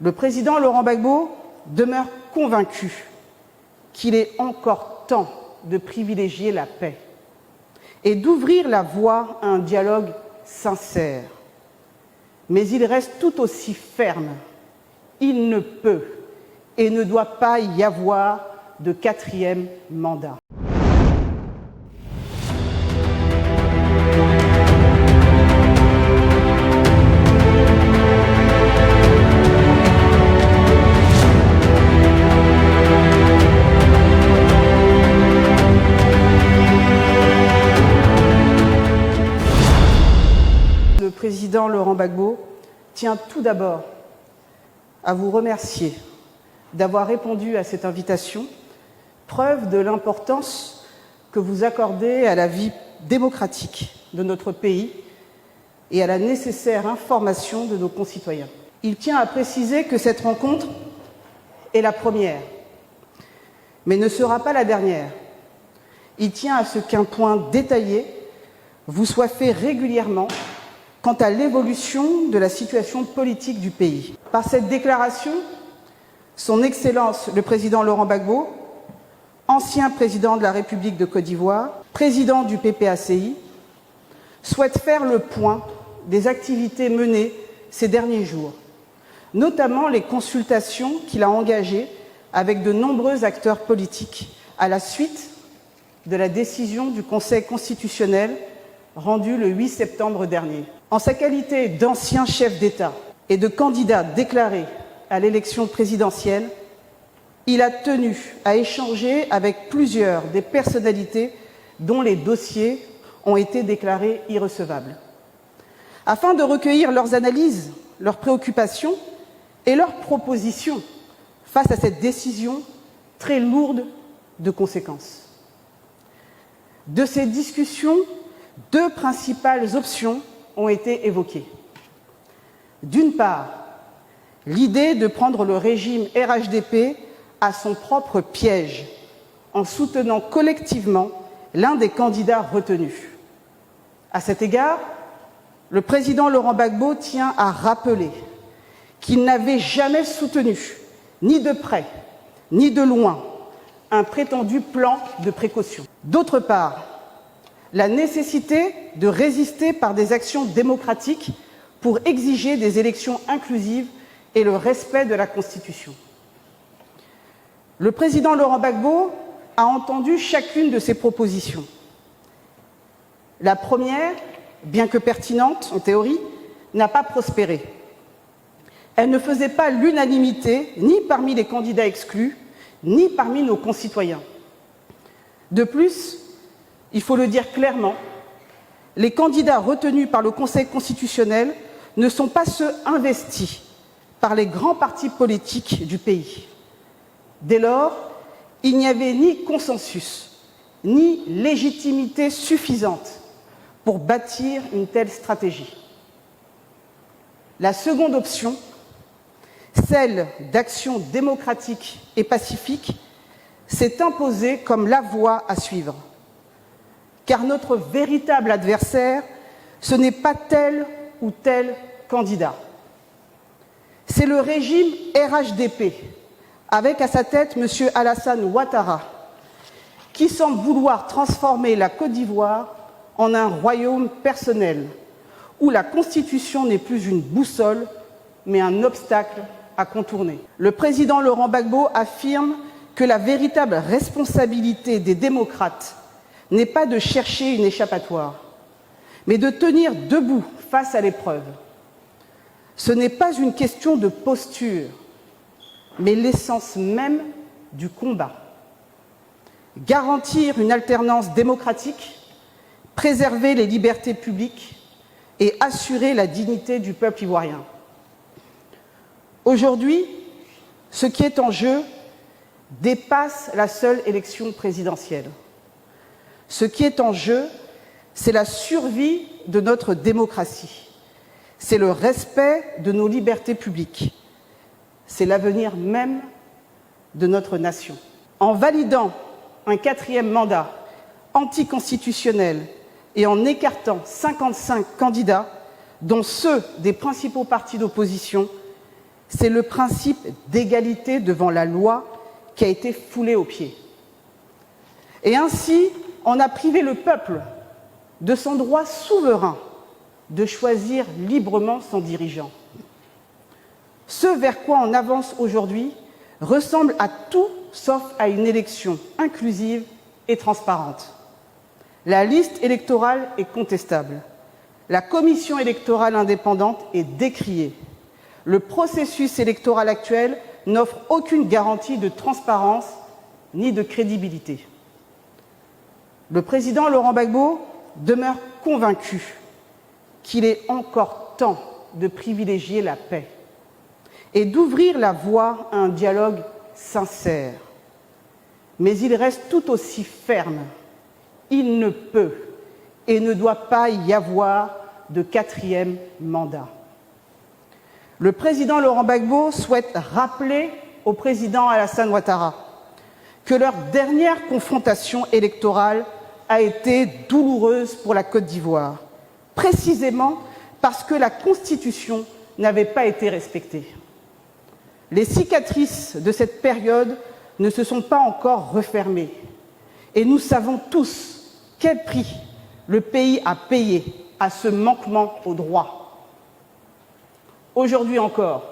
Le président Laurent Gbagbo demeure convaincu qu'il est encore temps de privilégier la paix et d'ouvrir la voie à un dialogue sincère. Mais il reste tout aussi ferme. Il ne peut et ne doit pas y avoir de quatrième mandat. Le président Laurent Gbagbo tient tout d'abord à vous remercier d'avoir répondu à cette invitation, preuve de l'importance que vous accordez à la vie démocratique de notre pays et à la nécessaire information de nos concitoyens. Il tient à préciser que cette rencontre est la première, mais ne sera pas la dernière. Il tient à ce qu'un point détaillé vous soit fait régulièrement quant à l'évolution de la situation politique du pays. Par cette déclaration, Son Excellence le président Laurent Gbagbo, ancien président de la République de Côte d'Ivoire, président du PPACI, souhaite faire le point des activités menées ces derniers jours, notamment les consultations qu'il a engagées avec de nombreux acteurs politiques à la suite de la décision du Conseil constitutionnel rendue le 8 septembre dernier. En sa qualité d'ancien chef d'État et de candidat déclaré à l'élection présidentielle, il a tenu à échanger avec plusieurs des personnalités dont les dossiers ont été déclarés irrecevables, afin de recueillir leurs analyses, leurs préoccupations et leurs propositions face à cette décision très lourde de conséquences. De ces discussions, deux principales options ont été évoquées. D'une part, l'idée de prendre le régime RHDP à son propre piège en soutenant collectivement l'un des candidats retenus. À cet égard, le président Laurent Gbagbo tient à rappeler qu'il n'avait jamais soutenu, ni de près, ni de loin, un prétendu plan de précaution. D'autre part, la nécessité de résister par des actions démocratiques pour exiger des élections inclusives et le respect de la Constitution. Le président Laurent Gbagbo a entendu chacune de ces propositions. La première, bien que pertinente en théorie, n'a pas prospéré. Elle ne faisait pas l'unanimité ni parmi les candidats exclus, ni parmi nos concitoyens. De plus, il faut le dire clairement, les candidats retenus par le Conseil constitutionnel ne sont pas ceux investis par les grands partis politiques du pays. Dès lors, il n'y avait ni consensus, ni légitimité suffisante pour bâtir une telle stratégie. La seconde option, celle d'action démocratique et pacifique, s'est imposée comme la voie à suivre. Car notre véritable adversaire, ce n'est pas tel ou tel candidat. C'est le régime RHDP, avec à sa tête M. Alassane Ouattara, qui semble vouloir transformer la Côte d'Ivoire en un royaume personnel, où la Constitution n'est plus une boussole, mais un obstacle à contourner. Le président Laurent Gbagbo affirme que la véritable responsabilité des démocrates n'est pas de chercher une échappatoire, mais de tenir debout face à l'épreuve. Ce n'est pas une question de posture, mais l'essence même du combat. Garantir une alternance démocratique, préserver les libertés publiques et assurer la dignité du peuple ivoirien. Aujourd'hui, ce qui est en jeu dépasse la seule élection présidentielle. Ce qui est en jeu, c'est la survie de notre démocratie. C'est le respect de nos libertés publiques. C'est l'avenir même de notre nation. En validant un quatrième mandat anticonstitutionnel et en écartant 55 candidats, dont ceux des principaux partis d'opposition, c'est le principe d'égalité devant la loi qui a été foulé aux pieds. Et ainsi, on a privé le peuple de son droit souverain de choisir librement son dirigeant. Ce vers quoi on avance aujourd'hui ressemble à tout sauf à une élection inclusive et transparente. La liste électorale est contestable. La commission électorale indépendante est décriée. Le processus électoral actuel n'offre aucune garantie de transparence ni de crédibilité. Le président Laurent Gbagbo demeure convaincu qu'il est encore temps de privilégier la paix et d'ouvrir la voie à un dialogue sincère. Mais il reste tout aussi ferme. Il ne peut et ne doit pas y avoir de quatrième mandat. Le président Laurent Gbagbo souhaite rappeler au président Alassane Ouattara que leur dernière confrontation électorale a été douloureuse pour la Côte d'Ivoire, précisément parce que la Constitution n'avait pas été respectée. Les cicatrices de cette période ne se sont pas encore refermées et nous savons tous quel prix le pays a payé à ce manquement au droit. Aujourd'hui encore,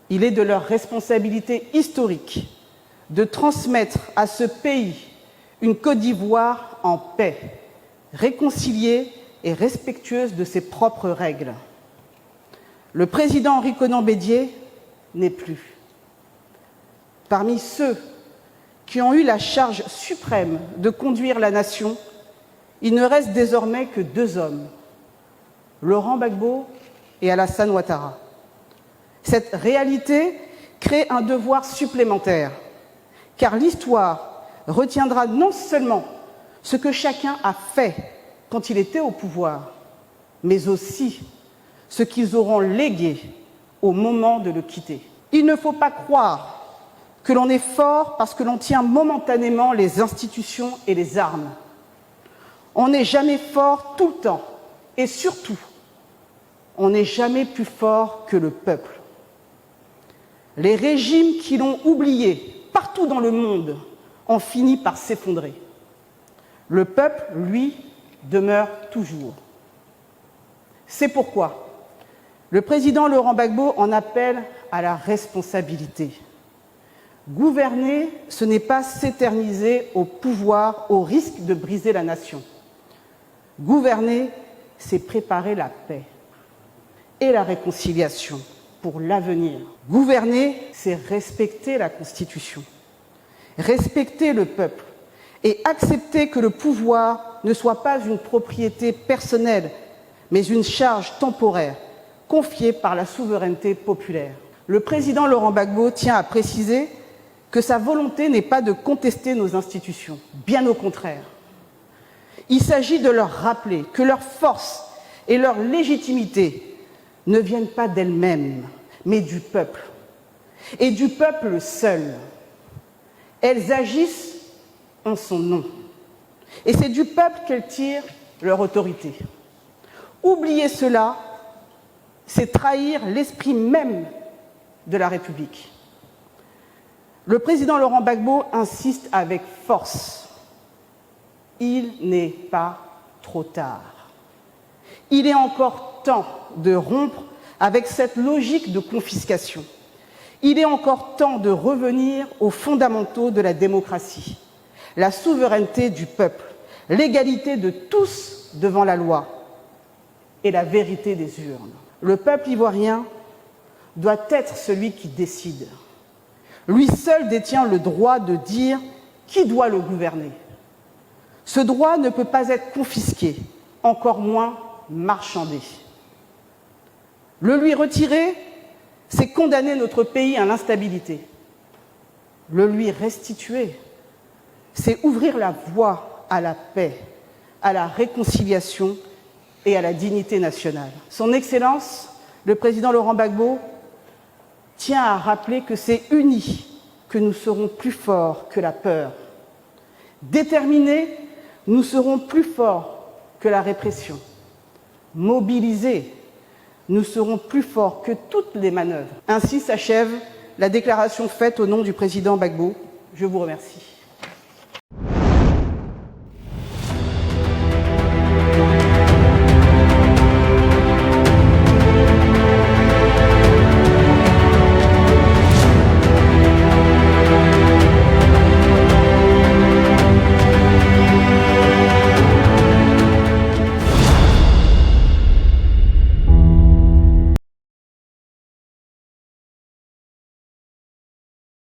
il est de leur responsabilité historique de transmettre à ce pays une Côte d'Ivoire en paix, réconciliée et respectueuse de ses propres règles. Le président Henri Konan Bédié n'est plus. Parmi ceux qui ont eu la charge suprême de conduire la nation, il ne reste désormais que deux hommes, Laurent Gbagbo et Alassane Ouattara. Cette réalité crée un devoir supplémentaire, car l'histoire retiendra non seulement ce que chacun a fait quand il était au pouvoir, mais aussi ce qu'ils auront légué au moment de le quitter. Il ne faut pas croire que l'on est fort parce que l'on tient momentanément les institutions et les armes. On n'est jamais fort tout le temps. Et surtout, on n'est jamais plus fort que le peuple. Les régimes qui l'ont oublié partout dans le monde ont fini par s'effondrer. Le peuple, lui, demeure toujours. C'est pourquoi le président Laurent Gbagbo en appelle à la responsabilité. Gouverner, ce n'est pas s'éterniser au pouvoir au risque de briser la nation. Gouverner, c'est préparer la paix et la réconciliation pour l'avenir. Gouverner, c'est respecter la Constitution, respecter le peuple et accepter que le pouvoir ne soit pas une propriété personnelle, mais une charge temporaire confiée par la souveraineté populaire. Le président Laurent Gbagbo tient à préciser que sa volonté n'est pas de contester nos institutions, bien au contraire. Il s'agit de leur rappeler que leur force et leur légitimité ne viennent pas d'elles-mêmes, mais du peuple, et du peuple seul. Elles agissent en son nom, et c'est du peuple qu'elles tirent leur autorité. Oublier cela, c'est trahir l'esprit même de la République. Le président Laurent Gbagbo insiste avec force. Il n'est pas trop tard. Il est encore temps de rompre avec cette logique de confiscation. Il est encore temps de revenir aux fondamentaux de la démocratie, la souveraineté du peuple, l'égalité de tous devant la loi et la vérité des urnes. Le peuple ivoirien doit être celui qui décide. Lui seul détient le droit de dire qui doit le gouverner. Ce droit ne peut pas être confisqué, encore moins marchandé. Le lui retirer, c'est condamner notre pays à l'instabilité. Le lui restituer, c'est ouvrir la voie à la paix, à la réconciliation et à la dignité nationale. Son Excellence, le président Laurent Gbagbo, tient à rappeler que c'est unis que nous serons plus forts que la peur. Déterminés, nous serons plus forts que la répression. Mobilisés, Nous serons plus forts que toutes les manœuvres. Ainsi s'achève la déclaration faite au nom du président Gbagbo. Je vous remercie.